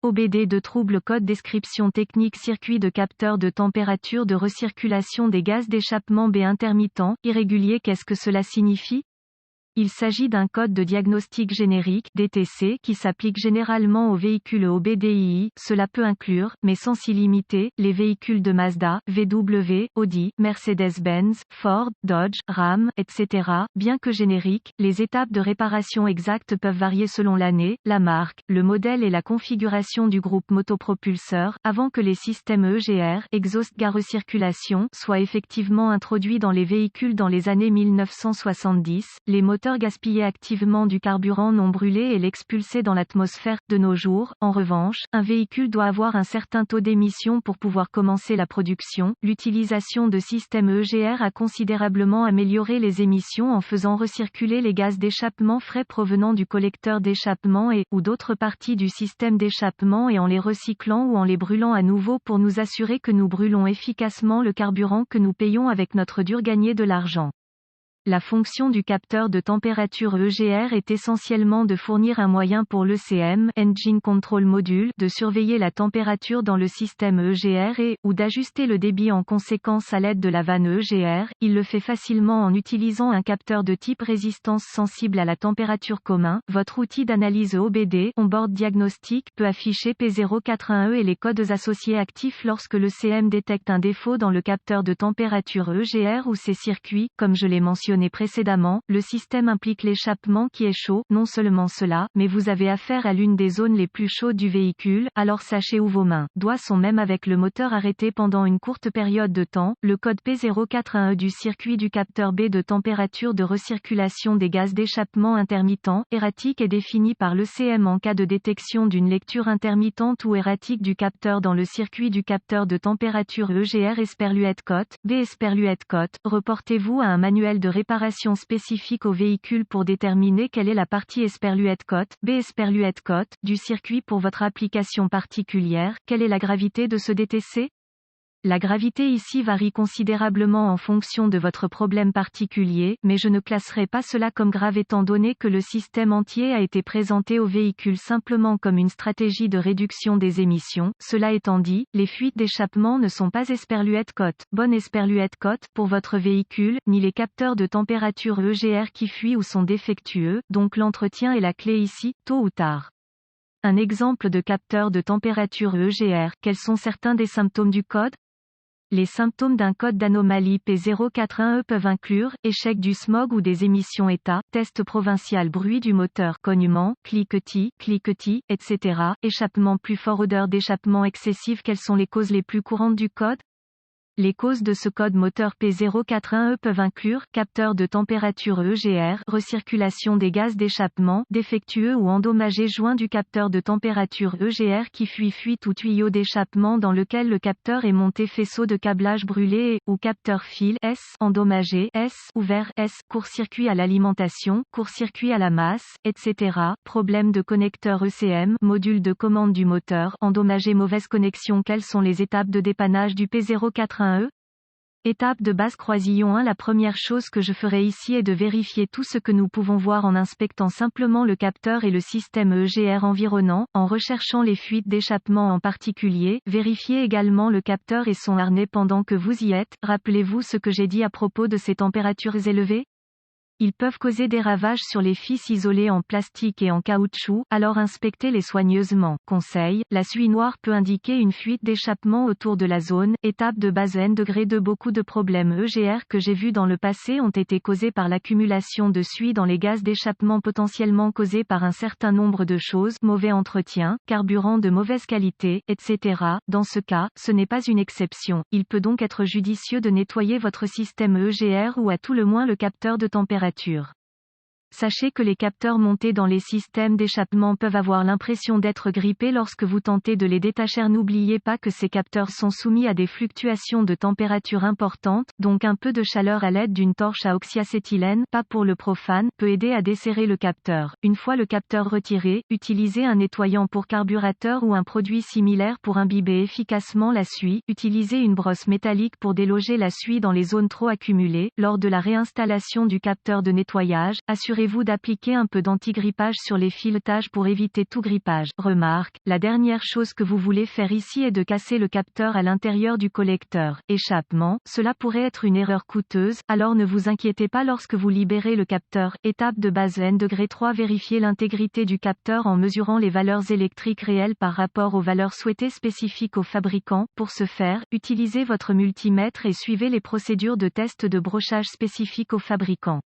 OBD de trouble code description technique circuit de capteur de température de recirculation des gaz d'échappement B intermittent, irrégulier. Qu'est-ce que cela signifie? Il s'agit d'un code de diagnostic générique (DTC) qui s'applique généralement aux véhicules OBDII. Cela peut inclure, mais sans s'y limiter, les véhicules de Mazda, VW, Audi, Mercedes-Benz, Ford, Dodge, Ram, etc. Bien que génériques, les étapes de réparation exactes peuvent varier selon l'année, la marque, le modèle et la configuration du groupe motopropulseur, avant que les systèmes EGR, Exhaust Gas Recirculation, soient effectivement introduits dans les véhicules dans les années 1970. Les moteurs gaspillaient activement du carburant non brûlé et l'expulsaient dans l'atmosphère. De nos jours, en revanche, un véhicule doit avoir un certain taux d'émission pour pouvoir commencer la production. L'utilisation de systèmes EGR a considérablement amélioré les émissions en faisant recirculer les gaz d'échappement frais provenant du collecteur d'échappement ou d'autres parties du système d'échappement et en les recyclant ou en les brûlant à nouveau pour nous assurer que nous brûlons efficacement le carburant que nous payons avec notre dur gagner de l'argent. La fonction du capteur de température EGR est essentiellement de fournir un moyen pour l'ECM, Engine Control Module, de surveiller la température dans le système EGR ou d'ajuster le débit en conséquence à l'aide de la vanne EGR. Il le fait facilement en utilisant un capteur de type résistance sensible à la température commun. Votre outil d'analyse OBD, Onboard Diagnostic, peut afficher P041E et les codes associés actifs lorsque l'ECM détecte un défaut dans le capteur de température EGR ou ses circuits, comme je l'ai mentionné précédemment, le système implique l'échappement qui est chaud. Non seulement cela, mais vous avez affaire à l'une des zones les plus chaudes du véhicule, alors sachez où vos mains, doigts sont même avec le moteur arrêté pendant une courte période de temps. Le code P041E du circuit du capteur B de température de recirculation des gaz d'échappement intermittent, erratique est défini par l'ECM en cas de détection d'une lecture intermittente ou erratique du capteur dans le circuit du capteur de température EGR. Esperluette Cote, B Esperluette Cote, reportez-vous à un manuel de réparation spécifique au véhicule pour déterminer quelle est la partie Esperluette Cote, B Esperluette Cote, du circuit pour votre application particulière. Quelle est la gravité de ce DTC? La gravité ici varie considérablement en fonction de votre problème particulier, mais je ne classerai pas cela comme grave étant donné que le système entier a été présenté au véhicule simplement comme une stratégie de réduction des émissions. Cela étant dit, les fuites d'échappement ne sont pas Esperluette Cote, bonne Esperluette Cote, pour votre véhicule, ni les capteurs de température EGR qui fuient ou sont défectueux, donc l'entretien est la clé ici, tôt ou tard. Un exemple de capteur de température EGR, quels sont certains des symptômes du code? Les symptômes d'un code d'anomalie P041E peuvent inclure, échec du smog ou des émissions état, test provincial bruit du moteur cognement, cliquetis, etc., échappement plus fort odeur d'échappement excessive. Quelles sont les causes les plus courantes du code? Les causes de ce code moteur P041E peuvent inclure, capteur de température EGR, recirculation des gaz d'échappement, défectueux ou endommagé, joint du capteur de température EGR qui fuit, fuite ou tuyau d'échappement dans lequel le capteur est monté, faisceau de câblage brûlé ou capteur fil S, endommagé S, ouvert S, court-circuit à l'alimentation, court-circuit à la masse, etc. Problème de connecteur ECM, module de commande du moteur, endommagé, mauvaise connexion. Quelles sont les étapes de dépannage du P041E? Étape de base croisillon 1. La première chose que je ferai ici est de vérifier tout ce que nous pouvons voir en inspectant simplement le capteur et le système EGR environnant, en recherchant les fuites d'échappement en particulier. Vérifiez également le capteur et son harnais pendant que vous y êtes. Rappelez-vous ce que j'ai dit à propos de ces températures élevées? Ils peuvent causer des ravages sur les fils isolés en plastique et en caoutchouc, alors inspectez-les soigneusement. Conseil, la suie noire peut indiquer une fuite d'échappement autour de la zone. Étape de base N degré de beaucoup de problèmes EGR que j'ai vus dans le passé ont été causés par l'accumulation de suie dans les gaz d'échappement potentiellement causés par un certain nombre de choses, mauvais entretien, carburant de mauvaise qualité, etc. Dans ce cas, ce n'est pas une exception. Il peut donc être judicieux de nettoyer votre système EGR ou à tout le moins le capteur de température. Sachez que les capteurs montés dans les systèmes d'échappement peuvent avoir l'impression d'être grippés lorsque vous tentez de les détacher. N'oubliez pas que ces capteurs sont soumis à des fluctuations de température importantes, donc un peu de chaleur à l'aide d'une torche à oxyacétylène, pas pour le profane, peut aider à desserrer le capteur. Une fois le capteur retiré, utilisez un nettoyant pour carburateur ou un produit similaire pour imbiber efficacement la suie. Utilisez une brosse métallique pour déloger la suie dans les zones trop accumulées. Lors de la réinstallation du capteur de nettoyage, assurez assurez-vous d'appliquer un peu d'anti-grippage sur les filetages pour éviter tout grippage. Remarque, la dernière chose que vous voulez faire ici est de casser le capteur à l'intérieur du collecteur. Échappement, cela pourrait être une erreur coûteuse, alors ne vous inquiétez pas lorsque vous libérez le capteur. Étape de base N°3 Vérifiez l'intégrité du capteur en mesurant les valeurs électriques réelles par rapport aux valeurs souhaitées spécifiques au fabricant. Pour ce faire, utilisez votre multimètre et suivez les procédures de test de brochage spécifiques au fabricant.